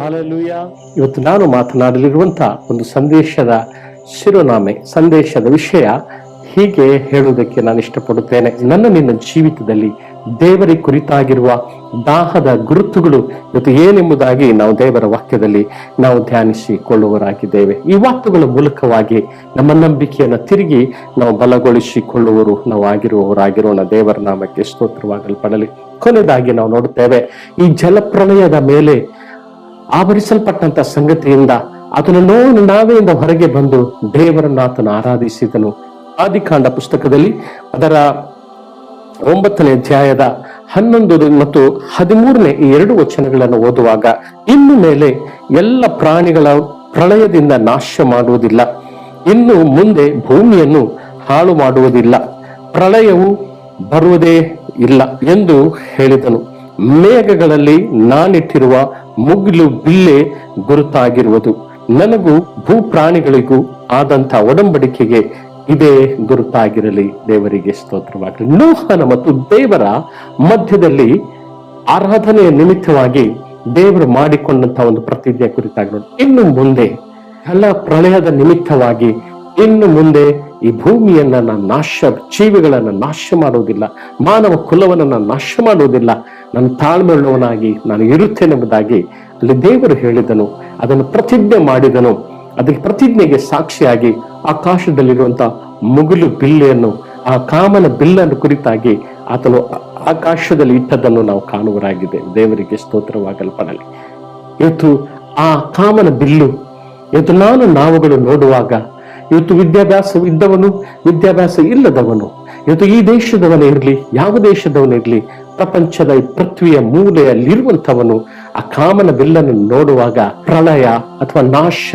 Hallelujah. ಇವತ್ತು ನಾನು ಮಾತನಾಡಲಿರುವಂತ ಒಂದು ಸಂದೇಶದ ವಿಷಯ ಹೀಗೆ ಹೇಳುವುದಕ್ಕೆ ನಾನು ಇಷ್ಟಪಡುತ್ತೇನೆ. ನಿನ್ನ ಜೀವಿತದಲ್ಲಿ ದೇವರ ಕುರಿತಾಗಿರುವ ದಾಹದ ಗುರುತುಗಳು ಇವತ್ತು ಏನೆಂಬುದಾಗಿ ನಾವು ದೇವರ ವಾಕ್ಯದಲ್ಲಿ ನಾವು ಧ್ಯಾನಿಸಿಕೊಳ್ಳುವರಾಗಿದ್ದೇವೆ. ಈ ವಾಕ್ಯಗಳ ಮೂಲಕವಾಗಿ ನಮ್ಮ ನಂಬಿಕೆಯನ್ನು ತಿರುಗಿ ನಾವು ಬಲಗೊಳಿಸಿಕೊಳ್ಳುವರು ನಾವು ಆಗಿರುವವರಾಗಿರೋಣ. ದೇವರ ನಾಮಕ್ಕೆ ಸ್ತೋತ್ರವಾಗಲ್ಪಡಲಿ. ಕೊನೆಯದಾಗಿ ನಾವು ನೋಡುತ್ತೇವೆ, ಈ ಜಲಪ್ರಳಯದ ಮೇಲೆ ಆವರಿಸಲ್ಪಟ್ಟಂತ ಸಂಗತಿಯಿಂದ ಅದನ್ನು ನಾವೇ ಹೊರಗೆ ಬಂದು ದೇವರನ್ನ ಆತನು ಆರಾಧಿಸಿದನು. ಆದಿಕಾಂಡ ಪುಸ್ತಕದಲ್ಲಿ ಅದರ 9ನೇ ಅಧ್ಯಾಯದ 11 ಮತ್ತು 13ನೇ ಈ 2 ವಚನಗಳನ್ನು ಓದುವಾಗ, ಇನ್ನು ಮೇಲೆ ಎಲ್ಲ ಪ್ರಾಣಿಗಳ ಪ್ರಳಯದಿಂದ ನಾಶ ಮಾಡುವುದಿಲ್ಲ, ಇನ್ನು ಮುಂದೆ ಭೂಮಿಯನ್ನು ಹಾಳು ಮಾಡುವುದಿಲ್ಲ, ಪ್ರಳಯವು ಬರುವುದೇ ಇಲ್ಲ ಎಂದು ಹೇಳಿದನು. ಮೇಘಗಳಲ್ಲಿ ನಾನಿಟ್ಟಿರುವ ಮುಗಿಲು ಬಿಲ್ಲೆ ಗುರುತಾಗಿರುವುದು, ನನಗೂ ಭೂಪ್ರಾಣಿಗಳಿಗೂ ಆದಂತ ಒಡಂಬಡಿಕೆಗೆ ಇದೇ ಗುರುತಾಗಿರಲಿ. ದೇವರಿಗೆ ಸ್ತೋತ್ರವಾಗಲಿ. ನೋಹನ ಮತ್ತು ದೇವರ ಮಧ್ಯದಲ್ಲಿ ಆರಾಧನೆಯ ನಿಮಿತ್ತವಾಗಿ ದೇವರು ಮಾಡಿಕೊಂಡಂತ ಒಂದು ಪ್ರತಿಜ್ಞೆ ಕುರಿತಾಗಿ ನೋಡಿ. ಇನ್ನು ಮುಂದೆ ಎಲ್ಲ ಪ್ರಳಯದ ನಿಮಿತ್ತವಾಗಿ ಇನ್ನು ಮುಂದೆ ಈ ಭೂಮಿಯನ್ನ ಜೀವಿಗಳನ್ನ ನಾಶ ಮಾಡುವುದಿಲ್ಲ, ಮಾನವ ಕುಲವನ್ನು ನಾನು ನಾಶ ಮಾಡುವುದಿಲ್ಲ, ನಾನು ತಾಳ್ಮೆಯುಳ್ಳವನಾಗಿ ನಾನು ಇರುತ್ತೇನೆಂಬುದಾಗಿ ಅಲ್ಲಿ ದೇವರು ಹೇಳಿದನು. ಅದನ್ನು ಪ್ರತಿಜ್ಞೆ ಮಾಡಿದನು. ಅದಕ್ಕೆ ಪ್ರತಿಜ್ಞೆಗೆ ಸಾಕ್ಷಿಯಾಗಿ ಆಕಾಶದಲ್ಲಿರುವಂತ ಮುಗಿಲು ಬಿಲ್ಲೆಯನ್ನು, ಆ ಕಾಮನ ಬಿಲ್ಲನ್ನು ಕುರಿತಾಗಿ ಆತನು ಆಕಾಶದಲ್ಲಿ ಇಟ್ಟದನ್ನು ನಾವು ಕಾಣುವರಾಗಿದೆ. ದೇವರಿಗೆ ಸ್ತೋತ್ರವಾಗಲ್ಪಡಲಿ. ಇವತ್ತು ಆ ಕಾಮನ ಬಿಲ್ಲು ಇವತ್ತು ನಾವುಗಳು ನೋಡುವಾಗ, ಇವತ್ತು ವಿದ್ಯಾಭ್ಯಾಸ ಇದ್ದವನು, ವಿದ್ಯಾಭ್ಯಾಸ ಇಲ್ಲದವನು, ಇವತ್ತು ಈ ದೇಶದವನೇ ಇರಲಿ, ಯಾವ ದೇಶದವನೇ ಇರಲಿ, ಪ್ರಪಂಚದ ಈ ಪೃಥ್ವಿಯ ಮೂಲೆಯಲ್ಲಿರುವಂತವನು ಆ ಕಾಮನ ಬಿಲ್ಲನ್ನು ನೋಡುವಾಗ ಪ್ರಳಯ ಅಥವಾ ನಾಶ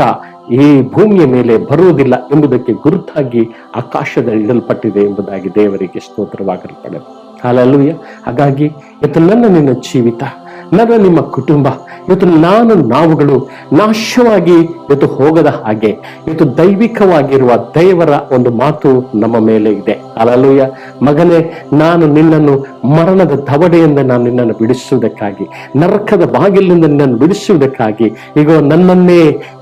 ಈ ಭೂಮಿಯ ಮೇಲೆ ಬರುವುದಿಲ್ಲ ಎಂಬುದಕ್ಕೆ ಗುರುತಾಗಿ ಆಕಾಶದಲ್ಲಿ ಇಡಲ್ಪಟ್ಟಿದೆ ಎಂಬುದಾಗಿ ದೇವರಿಗೆ ಸ್ತೋತ್ರವಾಗಲ್ಪಡಲು. ಹಾಲೆಲೂಯ. ಹಾಗಾಗಿ ಇವತ್ತು ನಿನ್ನ ಜೀವಿತ, ನಿಮ್ಮ ಕುಟುಂಬ, ಇವತ್ತು ನಾವುಗಳು ನಾಶವಾಗಿ ಇವತ್ತು ಹೋಗದ ಹಾಗೆ ಇವತ್ತು ದೈವಿಕವಾಗಿರುವ ದೇವರ ಒಂದು ಮಾತು ನಮ್ಮ ಮೇಲೆ ಇದೆ. ಹಾಲೆಲೂಯ. ಮಗನೇ, ನಾನು ನಿನ್ನನ್ನು ಮರಣದ ದವಡೆಯಿಂದ ನಾನು ನಿನ್ನನ್ನು ಬಿಡಿಸುವುದಕ್ಕಾಗಿ, ನರಕದ ಬಾಗಿಲಿನಿಂದ ನಿನ್ನನ್ನು ಬಿಡಿಸುವುದಕ್ಕಾಗಿ ಈಗ ನನ್ನನ್ನೇ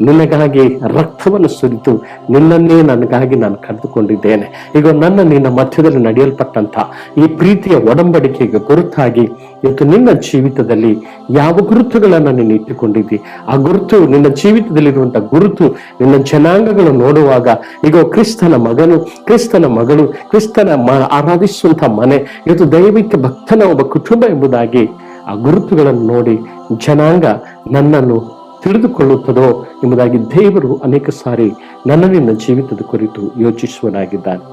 ನಿನಗಾಗಿ ರಕ್ತವನ್ನು ಸುರಿದು ನಿನ್ನನ್ನೇ ನನಗಾಗಿ ನಾನು ಕರೆದುಕೊಂಡಿದ್ದೇನೆ. ಈಗ ನಿನ್ನ ಮಧ್ಯದಲ್ಲಿ ನಡೆಯಲ್ಪಟ್ಟಂತ ಈ ಪ್ರೀತಿಯ ಒಡಂಬಡಿಕೆಗೆ ಗುರುತಾಗಿ ಇವತ್ತು ನಿನ್ನ ಜೀವಿತದಲ್ಲಿ ಯಾವ ಗುರುತುಗಳನ್ನು ನೀನು ಇಟ್ಟುಕೊಂಡಿದ್ದಿ, ಆ ಗುರುತು ನಿನ್ನ ಜೀವಿತದಲ್ಲಿರುವಂತಹ ಗುರುತು ನಿನ್ನ ಜನಾಂಗಗಳು ನೋಡುವಾಗ ಈಗ ಕ್ರಿಸ್ತನ ಮಗನು, ಕ್ರಿಸ್ತನ ಮಗಳು, ಕ್ರಿಸ್ತನ ಆರಾಧಿಸುವಂತ ಮನೆ, ಇವತ್ತು ದೈವಿಕ ಭಕ್ತನ ಒಬ್ಬ ಕುಟುಂಬ ಎಂಬುದಾಗಿ ಆ ಗುರುತುಗಳನ್ನು ನೋಡಿ ಜನಾಂಗ ನನ್ನನ್ನು ತಿಳಿದುಕೊಳ್ಳುತ್ತದೋ ಎಂಬುದಾಗಿ ದೇವರು ಅನೇಕ ಸಾರಿ ನಿನ್ನ ಜೀವಿತದ ಕುರಿತು ಯೋಚಿಸುವನಾಗಿದ್ದಾನೆ.